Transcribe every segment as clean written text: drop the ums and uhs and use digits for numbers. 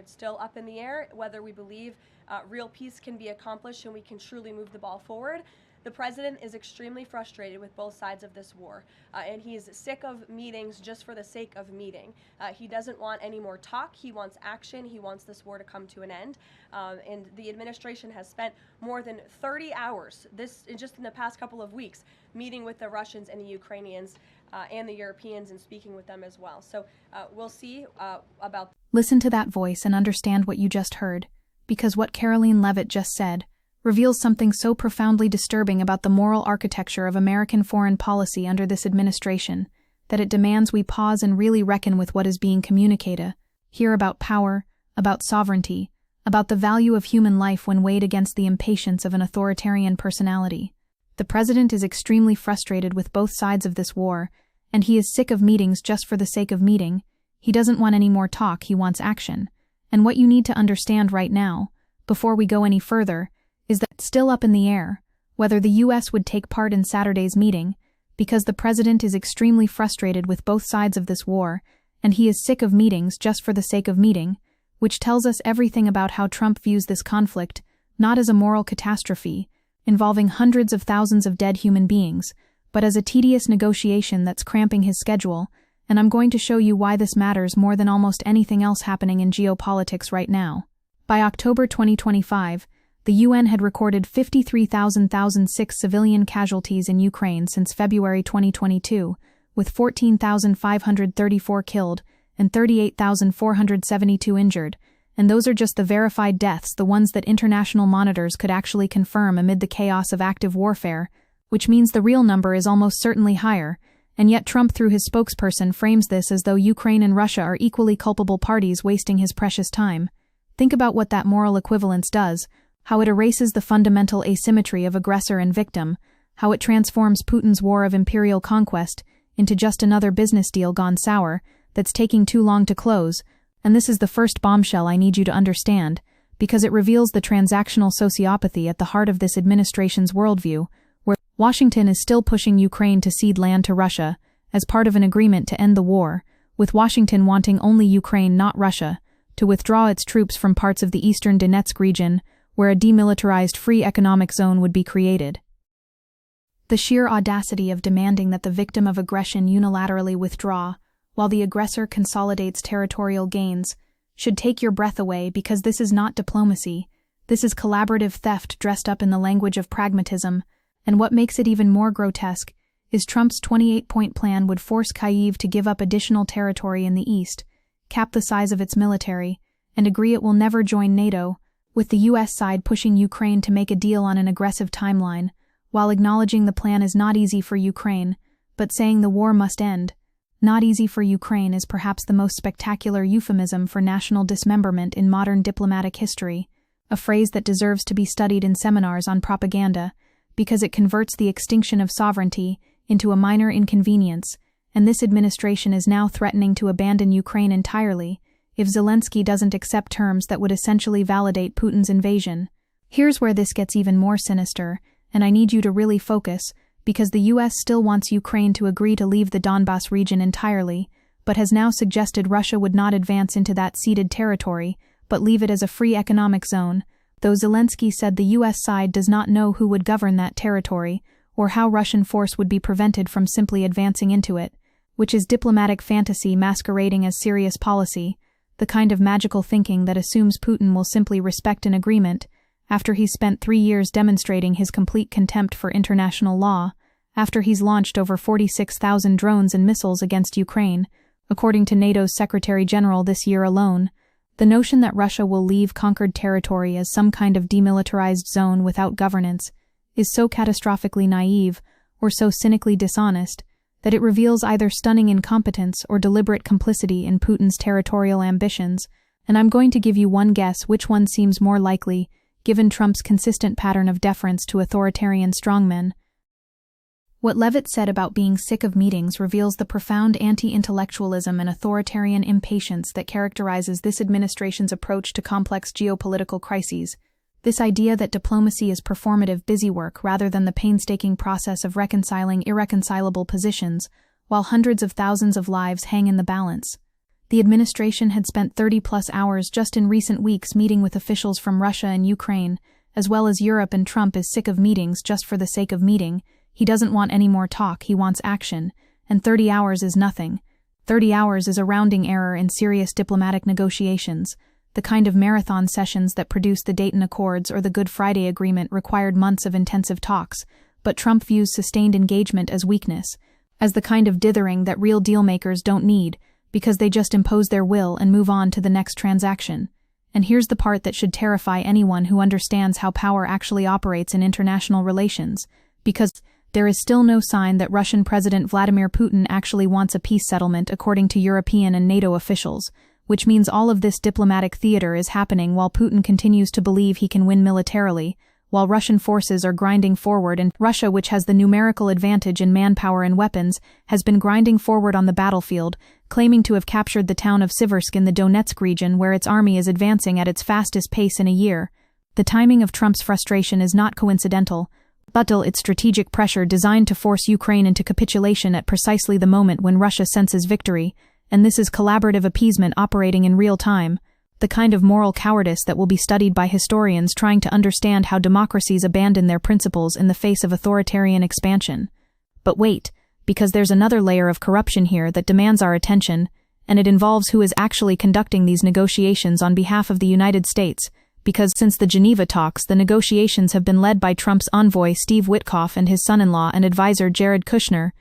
It's still up in the air whether we believe real peace can be accomplished and we can truly move the ball forward. The president is extremely frustrated with both sides of this war, and he's sick of meetings just for the sake of meeting. He doesn't want any more talk. He wants action. He wants this war to come to an end. And the administration has spent more than 30 hours, just in the past couple of weeks, meeting with the Russians and the Ukrainians and the Europeans and speaking with them as well. So we'll see about. Listen to that voice and understand what you just heard, because what Karoline Leavitt just said reveals something so profoundly disturbing about the moral architecture of American foreign policy under this administration that it demands we pause and really reckon with what is being communicated here about power, about sovereignty, about the value of human life when weighed against the impatience of an authoritarian personality. The president is extremely frustrated with both sides of this war, and he is sick of meetings just for the sake of meeting. He doesn't want any more talk, he wants action. And what you need to understand right now, before we go any further, is that it's still up in the air whether the U.S. would take part in Saturday's meeting, because the president is extremely frustrated with both sides of this war, and he is sick of meetings just for the sake of meeting, which tells us everything about how Trump views this conflict, not as a moral catastrophe, involving hundreds of thousands of dead human beings, but as a tedious negotiation that's cramping his schedule, and I'm going to show you why this matters more than almost anything else happening in geopolitics right now. By October 2025, the UN had recorded 53,006 civilian casualties in Ukraine since February 2022, with 14,534 killed and 38,472 injured, and those are just the verified deaths, the ones that international monitors could actually confirm amid the chaos of active warfare, which means the real number is almost certainly higher, and yet Trump through his spokesperson frames this as though Ukraine and Russia are equally culpable parties wasting his precious time. Think about what that moral equivalence does, how it erases the fundamental asymmetry of aggressor and victim, how it transforms Putin's war of imperial conquest into just another business deal gone sour that's taking too long to close, and this is the first bombshell I need you to understand, because it reveals the transactional sociopathy at the heart of this administration's worldview, where Washington is still pushing Ukraine to cede land to Russia as part of an agreement to end the war, with Washington wanting only Ukraine, not Russia, to withdraw its troops from parts of the eastern Donetsk region, where a demilitarized free economic zone would be created. The sheer audacity of demanding that the victim of aggression unilaterally withdraw, while the aggressor consolidates territorial gains, should take your breath away, because this is not diplomacy. This is collaborative theft dressed up in the language of pragmatism, and what makes it even more grotesque is Trump's 28-point plan would force Kyiv to give up additional territory in the east, cap the size of its military, and agree it will never join NATO, with the U.S. side pushing Ukraine to make a deal on an aggressive timeline, while acknowledging the plan is not easy for Ukraine, but saying the war must end. Not easy for Ukraine is perhaps the most spectacular euphemism for national dismemberment in modern diplomatic history, a phrase that deserves to be studied in seminars on propaganda, because it converts the extinction of sovereignty into a minor inconvenience, and this administration is now threatening to abandon Ukraine entirely if Zelensky doesn't accept terms that would essentially validate Putin's invasion. Here's where this gets even more sinister, and I need you to really focus, because the U.S. still wants Ukraine to agree to leave the Donbas region entirely, but has now suggested Russia would not advance into that ceded territory, but leave it as a free economic zone, though Zelensky said the U.S. side does not know who would govern that territory, or how Russian force would be prevented from simply advancing into it, which is diplomatic fantasy masquerading as serious policy, the kind of magical thinking that assumes Putin will simply respect an agreement, after he's spent 3 years demonstrating his complete contempt for international law, after he's launched over 46,000 drones and missiles against Ukraine, according to NATO's Secretary General this year alone. The notion that Russia will leave conquered territory as some kind of demilitarized zone without governance is so catastrophically naive, or so cynically dishonest, that it reveals either stunning incompetence or deliberate complicity in Putin's territorial ambitions, and I'm going to give you one guess which one seems more likely, given Trump's consistent pattern of deference to authoritarian strongmen. What Leavitt said about being sick of meetings reveals the profound anti-intellectualism and authoritarian impatience that characterizes this administration's approach to complex geopolitical crises. This idea that diplomacy is performative busywork rather than the painstaking process of reconciling irreconcilable positions, while hundreds of thousands of lives hang in the balance. The administration had spent 30-plus hours just in recent weeks meeting with officials from Russia and Ukraine, as well as Europe, and Trump is sick of meetings just for the sake of meeting. He doesn't want any more talk, he wants action, and 30 hours is nothing. 30 hours is a rounding error in serious diplomatic negotiations. The kind of marathon sessions that produced the Dayton Accords or the Good Friday Agreement required months of intensive talks, but Trump views sustained engagement as weakness, as the kind of dithering that real dealmakers don't need, because they just impose their will and move on to the next transaction. And here's the part that should terrify anyone who understands how power actually operates in international relations, because there is still no sign that Russian President Vladimir Putin actually wants a peace settlement according to European and NATO officials, which means all of this diplomatic theater is happening while Putin continues to believe he can win militarily, while Russian forces are grinding forward, and Russia, which has the numerical advantage in manpower and weapons, has been grinding forward on the battlefield, claiming to have captured the town of Siversk in the Donetsk region, where its army is advancing at its fastest pace in a year. The timing of Trump's frustration is not coincidental, but its strategic pressure designed to force Ukraine into capitulation at precisely the moment when Russia senses victory, and this is collaborative appeasement operating in real time, the kind of moral cowardice that will be studied by historians trying to understand how democracies abandon their principles in the face of authoritarian expansion. But wait, because there's another layer of corruption here that demands our attention, and it involves who is actually conducting these negotiations on behalf of the United States, because since the Geneva talks, the negotiations have been led by Trump's envoy Steve Witkoff and his son-in-law and advisor Jared Kushner,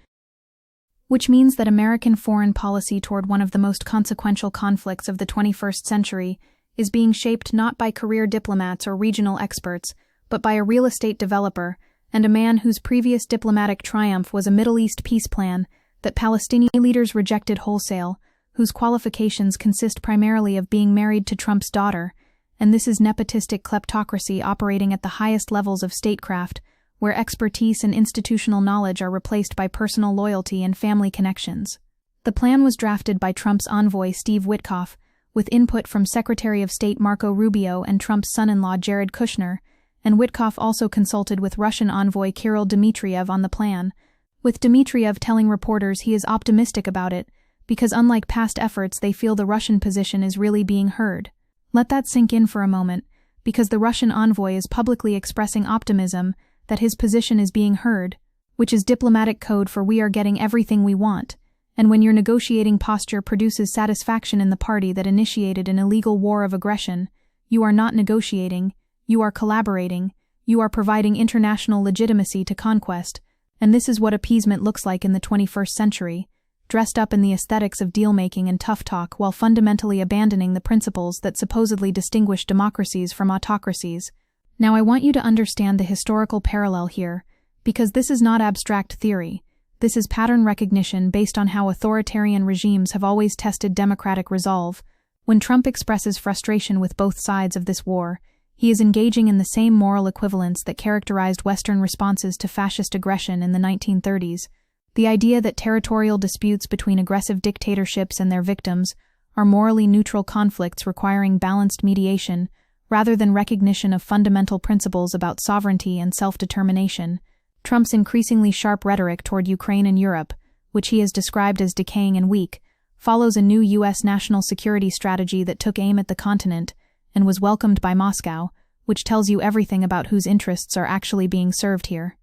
which means that American foreign policy toward one of the most consequential conflicts of the 21st century is being shaped not by career diplomats or regional experts, but by a real estate developer and a man whose previous diplomatic triumph was a Middle East peace plan that Palestinian leaders rejected wholesale, whose qualifications consist primarily of being married to Trump's daughter, and this is nepotistic kleptocracy operating at the highest levels of statecraft, where expertise and institutional knowledge are replaced by personal loyalty and family connections. The plan was drafted by Trump's envoy Steve Witkoff, with input from Secretary of State Marco Rubio and Trump's son-in-law Jared Kushner, and Witkoff also consulted with Russian envoy Kirill Dmitriev on the plan, with Dmitriev telling reporters he is optimistic about it, because unlike past efforts they feel the Russian position is really being heard. Let that sink in for a moment, because the Russian envoy is publicly expressing optimism that his position is being heard, which is diplomatic code for we are getting everything we want, and when your negotiating posture produces satisfaction in the party that initiated an illegal war of aggression, you are not negotiating, you are collaborating, you are providing international legitimacy to conquest, and this is what appeasement looks like in the 21st century, dressed up in the aesthetics of deal-making and tough talk while fundamentally abandoning the principles that supposedly distinguish democracies from autocracies. Now I want you to understand the historical parallel here, because this is not abstract theory. This is pattern recognition based on how authoritarian regimes have always tested democratic resolve. When Trump expresses frustration with both sides of this war, he is engaging in the same moral equivalence that characterized Western responses to fascist aggression in the 1930s. The idea that territorial disputes between aggressive dictatorships and their victims are morally neutral conflicts requiring balanced mediation, rather than recognition of fundamental principles about sovereignty and self-determination. Trump's increasingly sharp rhetoric toward Ukraine and Europe, which he has described as decaying and weak, follows a new U.S. national security strategy that took aim at the continent and was welcomed by Moscow, which tells you everything about whose interests are actually being served here.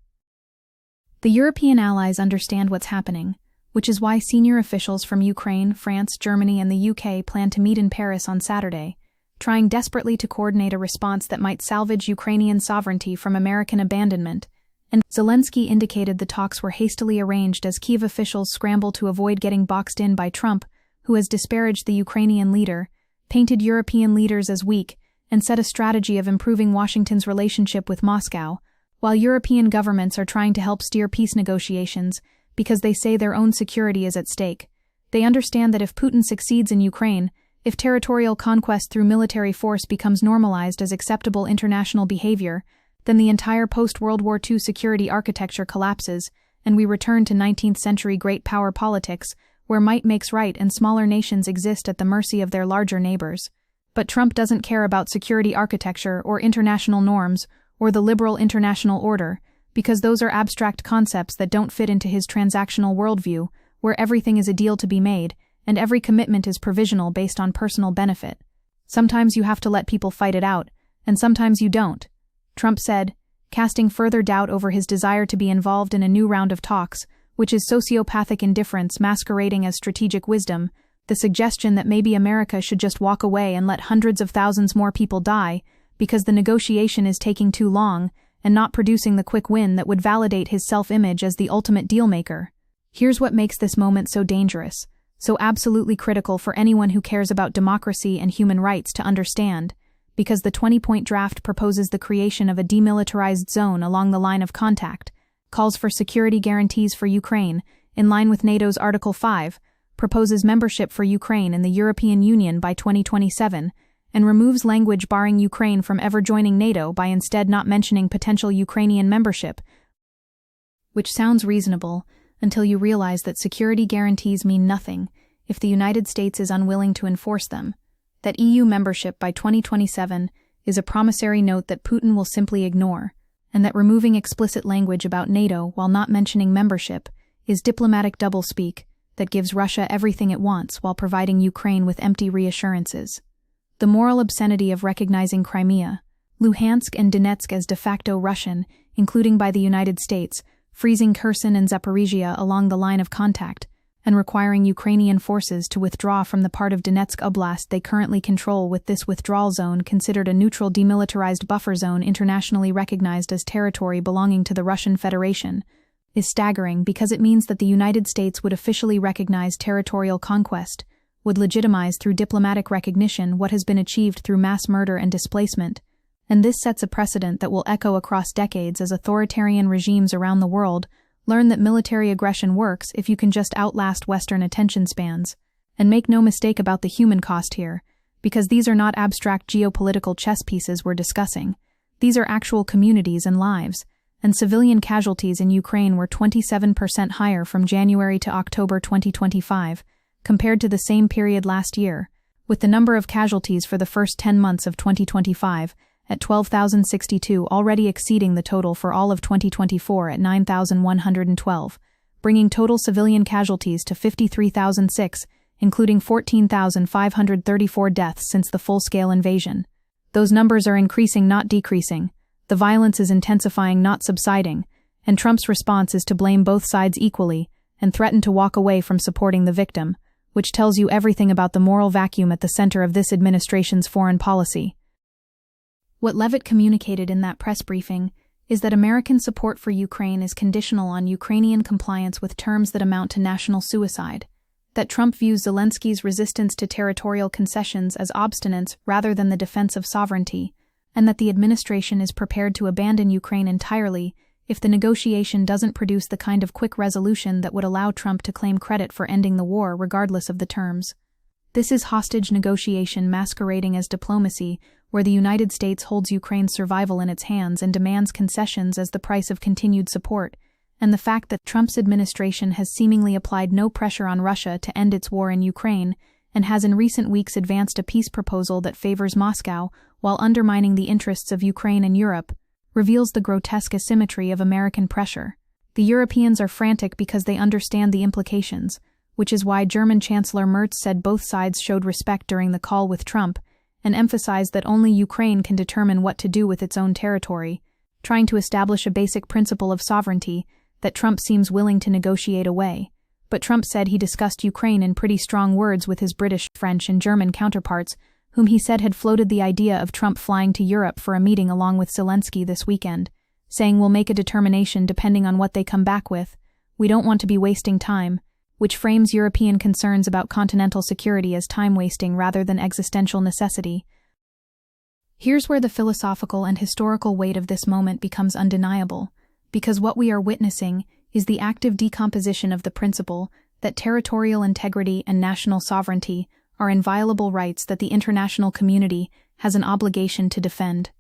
The European allies understand what's happening, which is why senior officials from Ukraine, France, Germany, and the UK plan to meet in Paris on Saturday, trying desperately to coordinate a response that might salvage Ukrainian sovereignty from American abandonment, and Zelensky indicated the talks were hastily arranged as Kyiv officials scramble to avoid getting boxed in by Trump, who has disparaged the Ukrainian leader, painted European leaders as weak, and set a strategy of improving Washington's relationship with Moscow, while European governments are trying to help steer peace negotiations because they say their own security is at stake. They understand that if Putin succeeds in Ukraine, if territorial conquest through military force becomes normalized as acceptable international behavior, then the entire post-World War II security architecture collapses, and we return to 19th-century great power politics, where might makes right and smaller nations exist at the mercy of their larger neighbors. But Trump doesn't care about security architecture or international norms or the liberal international order, because those are abstract concepts that don't fit into his transactional worldview, where everything is a deal to be made, and every commitment is provisional based on personal benefit. Sometimes you have to let people fight it out, and sometimes you don't, Trump said, casting further doubt over his desire to be involved in a new round of talks, which is sociopathic indifference masquerading as strategic wisdom, the suggestion that maybe America should just walk away and let hundreds of thousands more people die because the negotiation is taking too long and not producing the quick win that would validate his self-image as the ultimate dealmaker. Here's what makes this moment so dangerous, so absolutely critical for anyone who cares about democracy and human rights to understand, because the 20-point draft proposes the creation of a demilitarized zone along the line of contact, calls for security guarantees for Ukraine, in line with NATO's Article 5, proposes membership for Ukraine in the European Union by 2027, and removes language barring Ukraine from ever joining NATO by instead not mentioning potential Ukrainian membership, which sounds reasonable until you realize that security guarantees mean nothing if the United States is unwilling to enforce them, that EU membership by 2027 is a promissory note that Putin will simply ignore, and that removing explicit language about NATO while not mentioning membership is diplomatic doublespeak that gives Russia everything it wants while providing Ukraine with empty reassurances. The moral obscenity of recognizing Crimea, Luhansk and Donetsk as de facto Russian, including by the United States, freezing Kherson and Zaporizhia along the line of contact, and requiring Ukrainian forces to withdraw from the part of Donetsk Oblast they currently control, with this withdrawal zone considered a neutral demilitarized buffer zone internationally recognized as territory belonging to the Russian Federation, is staggering because it means that the United States would officially recognize territorial conquest, would legitimize through diplomatic recognition what has been achieved through mass murder and displacement, and this sets a precedent that will echo across decades as authoritarian regimes around the world learn that military aggression works if you can just outlast Western attention spans. And make no mistake about the human cost here, because these are not abstract geopolitical chess pieces we're discussing. These are actual communities and lives, and civilian casualties in Ukraine were 27% higher from January to October 2025, compared to the same period last year, with the number of casualties for the first 10 months of 2025 at 12,062 already exceeding the total for all of 2024 at 9,112, bringing total civilian casualties to 53,006, including 14,534 deaths since the full-scale invasion. Those numbers are increasing, not decreasing. The violence is intensifying, not subsiding, and Trump's response is to blame both sides equally and threaten to walk away from supporting the victim, which tells you everything about the moral vacuum at the center of this administration's foreign policy. What Leavitt communicated in that press briefing is that American support for Ukraine is conditional on Ukrainian compliance with terms that amount to national suicide, that Trump views Zelensky's resistance to territorial concessions as obstinance rather than the defense of sovereignty, and that the administration is prepared to abandon Ukraine entirely if the negotiation doesn't produce the kind of quick resolution that would allow Trump to claim credit for ending the war regardless of the terms. This is hostage negotiation masquerading as diplomacy, where the United States holds Ukraine's survival in its hands and demands concessions as the price of continued support, and the fact that Trump's administration has seemingly applied no pressure on Russia to end its war in Ukraine, and has in recent weeks advanced a peace proposal that favors Moscow while undermining the interests of Ukraine and Europe, reveals the grotesque asymmetry of American pressure. The Europeans are frantic because they understand the implications, which is why German Chancellor Merz said both sides showed respect during the call with Trump, and emphasized that only Ukraine can determine what to do with its own territory, trying to establish a basic principle of sovereignty that Trump seems willing to negotiate away. But Trump said he discussed Ukraine in pretty strong words with his British, French, and German counterparts, whom he said had floated the idea of Trump flying to Europe for a meeting along with Zelensky this weekend, saying we'll make a determination depending on what they come back with. We don't want to be wasting time, which frames European concerns about continental security as time-wasting rather than existential necessity. Here's where the philosophical and historical weight of this moment becomes undeniable, because what we are witnessing is the active decomposition of the principle that territorial integrity and national sovereignty are inviolable rights that the international community has an obligation to defend.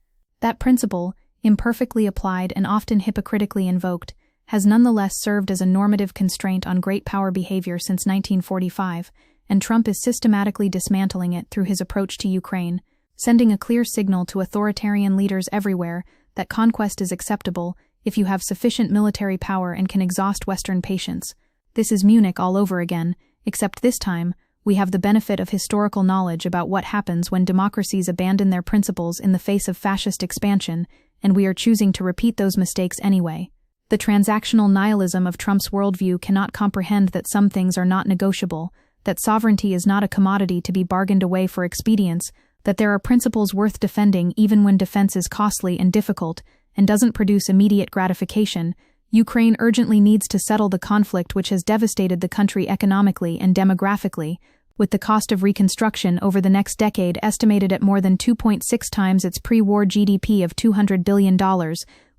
That principle, imperfectly applied and often hypocritically invoked, has nonetheless served as a normative constraint on great power behavior since 1945, and Trump is systematically dismantling it through his approach to Ukraine, sending a clear signal to authoritarian leaders everywhere that conquest is acceptable if you have sufficient military power and can exhaust Western patience. This is Munich all over again, except this time, We have the benefit of historical knowledge about what happens when democracies abandon their principles in the face of fascist expansion, and we are choosing to repeat those mistakes anyway. The transactional nihilism of Trump's worldview cannot comprehend that some things are not negotiable, that sovereignty is not a commodity to be bargained away for expedience, that there are principles worth defending even when defense is costly and difficult, and doesn't produce immediate gratification. Ukraine urgently needs to settle the conflict which has devastated the country economically and demographically, with the cost of reconstruction over the next decade estimated at more than 2.6 times its pre-war GDP of $200 billion,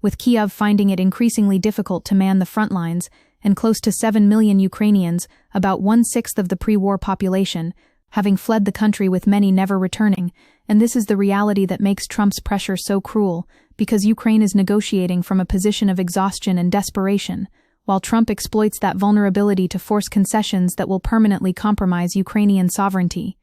with Kyiv finding it increasingly difficult to man the front lines, and close to 7 million Ukrainians, about 1/6 of the pre-war population, having fled the country with many never returning. And this is the reality that makes Trump's pressure so cruel, because Ukraine is negotiating from a position of exhaustion and desperation, while Trump exploits that vulnerability to force concessions that will permanently compromise Ukrainian sovereignty.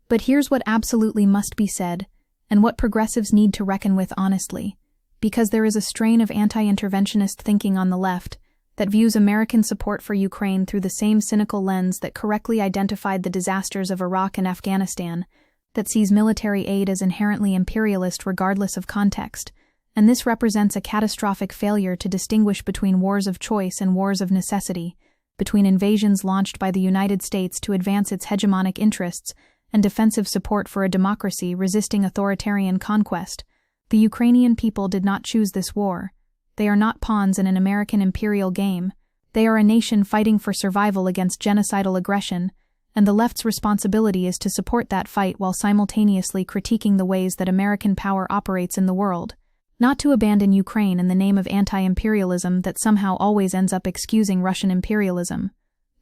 But here's what absolutely must be said, and what progressives need to reckon with honestly, because there is a strain of anti-interventionist thinking on the left that views American support for Ukraine through the same cynical lens that correctly identified the disasters of Iraq and Afghanistan, that sees military aid as inherently imperialist regardless of context, and this represents a catastrophic failure to distinguish between wars of choice and wars of necessity, between invasions launched by the United States to advance its hegemonic interests and defensive support for a democracy resisting authoritarian conquest. The Ukrainian people did not choose this war. They are not pawns in an American imperial game. They are a nation fighting for survival against genocidal aggression, and the left's responsibility is to support that fight while simultaneously critiquing the ways that American power operates in the world. Not to abandon Ukraine in the name of anti-imperialism that somehow always ends up excusing Russian imperialism.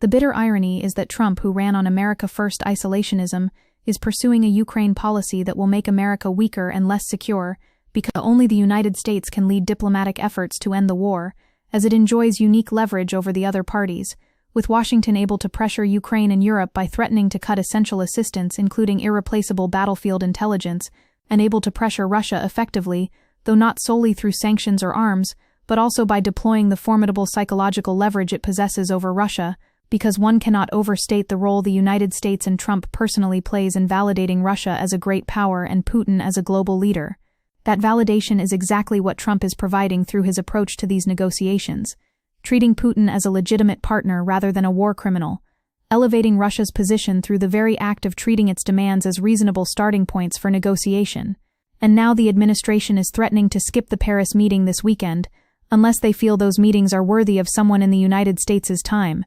The bitter irony is that Trump, who ran on America First isolationism, is pursuing a Ukraine policy that will make America weaker and less secure, because only the United States can lead diplomatic efforts to end the war, as it enjoys unique leverage over the other parties, with Washington able to pressure Ukraine and Europe by threatening to cut essential assistance including irreplaceable battlefield intelligence, and able to pressure Russia effectively, though not solely through sanctions or arms, but also by deploying the formidable psychological leverage it possesses over Russia, because one cannot overstate the role the United States and Trump personally plays in validating Russia as a great power and Putin as a global leader. That validation is exactly what Trump is providing through his approach to these negotiations, treating Putin as a legitimate partner rather than a war criminal, elevating Russia's position through the very act of treating its demands as reasonable starting points for negotiation. And now the administration is threatening to skip the Paris meeting this weekend, unless they feel those meetings are worthy of someone in the United States' time,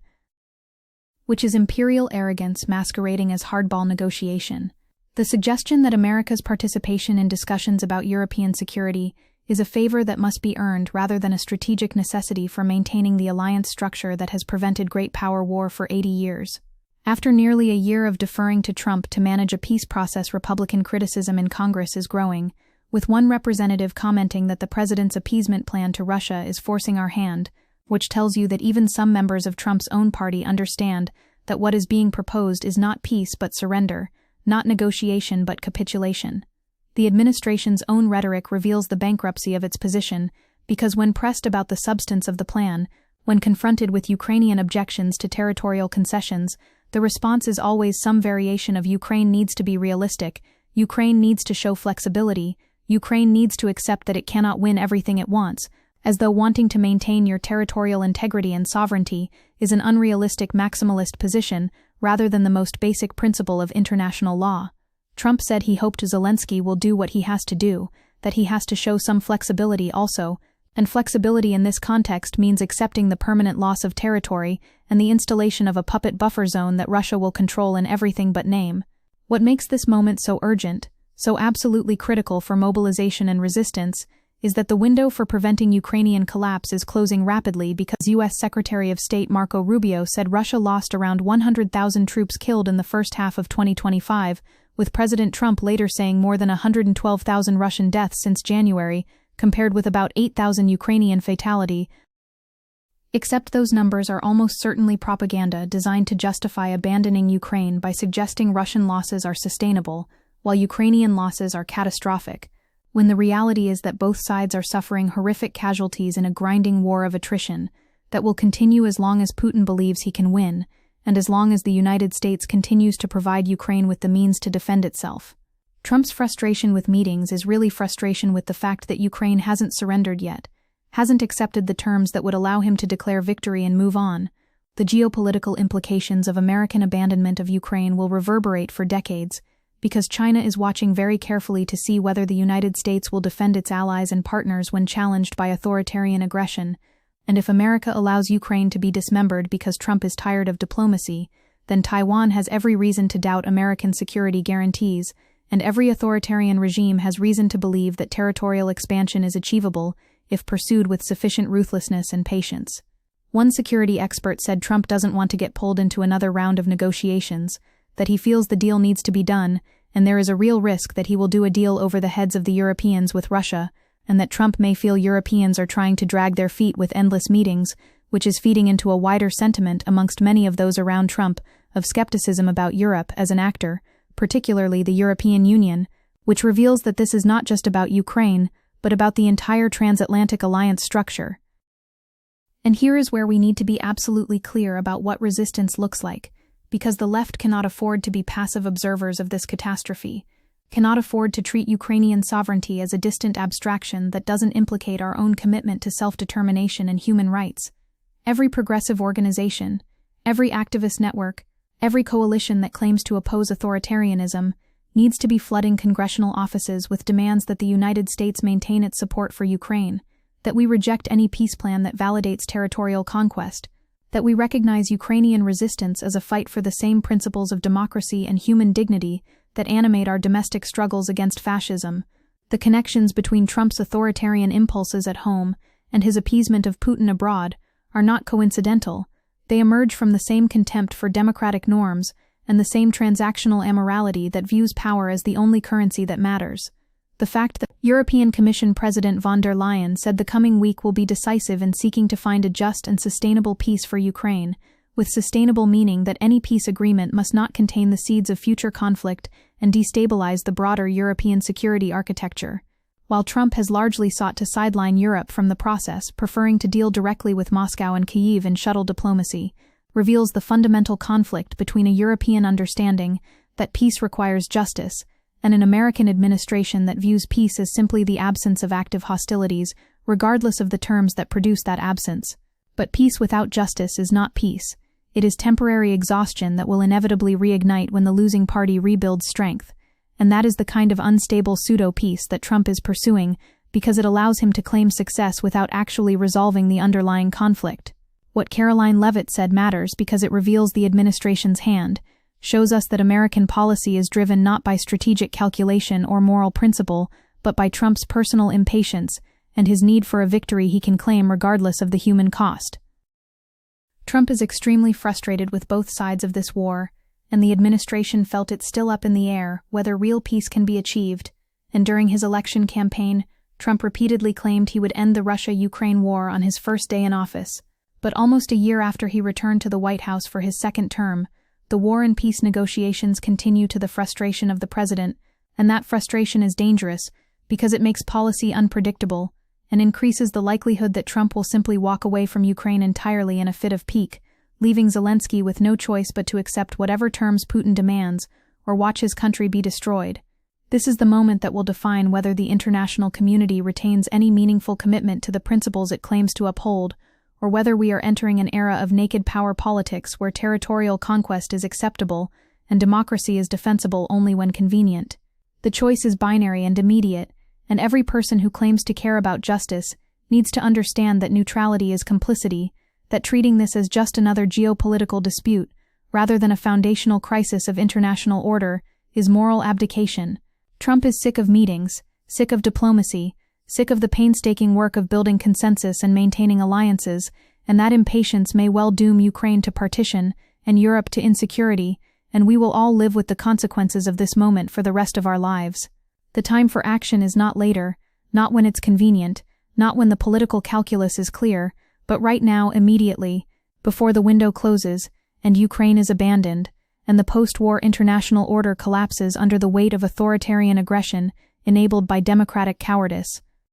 which is imperial arrogance masquerading as hardball negotiation. The suggestion that America's participation in discussions about European security is a favor that must be earned rather than a strategic necessity for maintaining the alliance structure that has prevented great power war for 80 years. After nearly a year of deferring to Trump to manage a peace process, Republican criticism in Congress is growing, with one representative commenting that the president's appeasement plan to Russia is forcing our hand, which tells you that even some members of Trump's own party understand that what is being proposed is not peace but surrender, not negotiation but capitulation. The administration's own rhetoric reveals the bankruptcy of its position, because when pressed about the substance of the plan, when confronted with Ukrainian objections to territorial concessions, the response is always some variation of Ukraine needs to be realistic, Ukraine needs to show flexibility, Ukraine needs to accept that it cannot win everything it wants, as though wanting to maintain your territorial integrity and sovereignty is an unrealistic maximalist position rather than the most basic principle of international law. Trump said he hoped Zelensky will do what he has to do, that he has to show some flexibility also, and flexibility in this context means accepting the permanent loss of territory and the installation of a puppet buffer zone that Russia will control in everything but name. What makes this moment so urgent, so absolutely critical for mobilization and resistance, is that the window for preventing Ukrainian collapse is closing rapidly because U.S. Secretary of State Marco Rubio said Russia lost around 100,000 troops killed in the first half of 2025, with President Trump later saying more than 112,000 Russian deaths since January, compared with about 8,000 Ukrainian fatality. Except those numbers are almost certainly propaganda designed to justify abandoning Ukraine by suggesting Russian losses are sustainable, while Ukrainian losses are catastrophic, when the reality is that both sides are suffering horrific casualties in a grinding war of attrition that will continue as long as Putin believes he can win, and as long as the United States continues to provide Ukraine with the means to defend itself. Trump's frustration with meetings is really frustration with the fact that Ukraine hasn't surrendered yet, hasn't accepted the terms that would allow him to declare victory and move on. The geopolitical implications of American abandonment of Ukraine will reverberate for decades, because China is watching very carefully to see whether the United States will defend its allies and partners when challenged by authoritarian aggression. And if America allows Ukraine to be dismembered because Trump is tired of diplomacy, then Taiwan has every reason to doubt American security guarantees, and every authoritarian regime has reason to believe that territorial expansion is achievable if pursued with sufficient ruthlessness and patience. One security expert said Trump doesn't want to get pulled into another round of negotiations, that he feels the deal needs to be done, and there is a real risk that he will do a deal over the heads of the Europeans with Russia, and that Trump may feel Europeans are trying to drag their feet with endless meetings, which is feeding into a wider sentiment amongst many of those around Trump of skepticism about Europe as an actor, particularly the European Union, which reveals that this is not just about Ukraine, but about the entire transatlantic alliance structure. And here is where we need to be absolutely clear about what resistance looks like, because the left cannot afford to be passive observers of this catastrophe, cannot afford to treat Ukrainian sovereignty as a distant abstraction that doesn't implicate our own commitment to self-determination and human rights. Every progressive organization, every activist network, every coalition that claims to oppose authoritarianism needs to be flooding congressional offices with demands that the United States maintain its support for Ukraine, that we reject any peace plan that validates territorial conquest, that we recognize Ukrainian resistance as a fight for the same principles of democracy and human dignity that animate our domestic struggles against fascism. The connections between Trump's authoritarian impulses at home and his appeasement of Putin abroad are not coincidental. They emerge from the same contempt for democratic norms and the same transactional amorality that views power as the only currency that matters. The fact that European Commission President von der Leyen said the coming week will be decisive in seeking to find a just and sustainable peace for Ukraine, with sustainable meaning that any peace agreement must not contain the seeds of future conflict and destabilize the broader European security architecture. While Trump has largely sought to sideline Europe from the process, preferring to deal directly with Moscow and Kyiv in shuttle diplomacy, reveals the fundamental conflict between a European understanding that peace requires justice and an American administration that views peace as simply the absence of active hostilities, regardless of the terms that produce that absence. But peace without justice is not peace. It is temporary exhaustion that will inevitably reignite when the losing party rebuilds strength. And that is the kind of unstable pseudo-peace that Trump is pursuing because it allows him to claim success without actually resolving the underlying conflict. What Karoline Leavitt said matters because it reveals the administration's hand, shows us that American policy is driven not by strategic calculation or moral principle, but by Trump's personal impatience and his need for a victory he can claim regardless of the human cost. Trump is extremely frustrated with both sides of this war, and the administration felt it still up in the air whether real peace can be achieved, and during his election campaign, Trump repeatedly claimed he would end the Russia-Ukraine war on his first day in office. But almost a year after he returned to the White House for his second term, the war and peace negotiations continue to the frustration of the president, and that frustration is dangerous because it makes policy unpredictable and increases the likelihood that Trump will simply walk away from Ukraine entirely in a fit of pique, leaving Zelensky with no choice but to accept whatever terms Putin demands or watch his country be destroyed. This is the moment that will define whether the international community retains any meaningful commitment to the principles it claims to uphold, or whether we are entering an era of naked power politics where territorial conquest is acceptable and democracy is defensible only when convenient. The choice is binary and immediate, and every person who claims to care about justice needs to understand that neutrality is complicity, that treating this as just another geopolitical dispute, rather than a foundational crisis of international order, is moral abdication. Trump is sick of meetings, sick of diplomacy, sick of the painstaking work of building consensus and maintaining alliances, and that impatience may well doom Ukraine to partition and Europe to insecurity, and we will all live with the consequences of this moment for the rest of our lives. The time for action is not later, not when it's convenient, not when the political calculus is clear, but right now, immediately, before the window closes and Ukraine is abandoned, and the post-war international order collapses under the weight of authoritarian aggression enabled by democratic cowardice.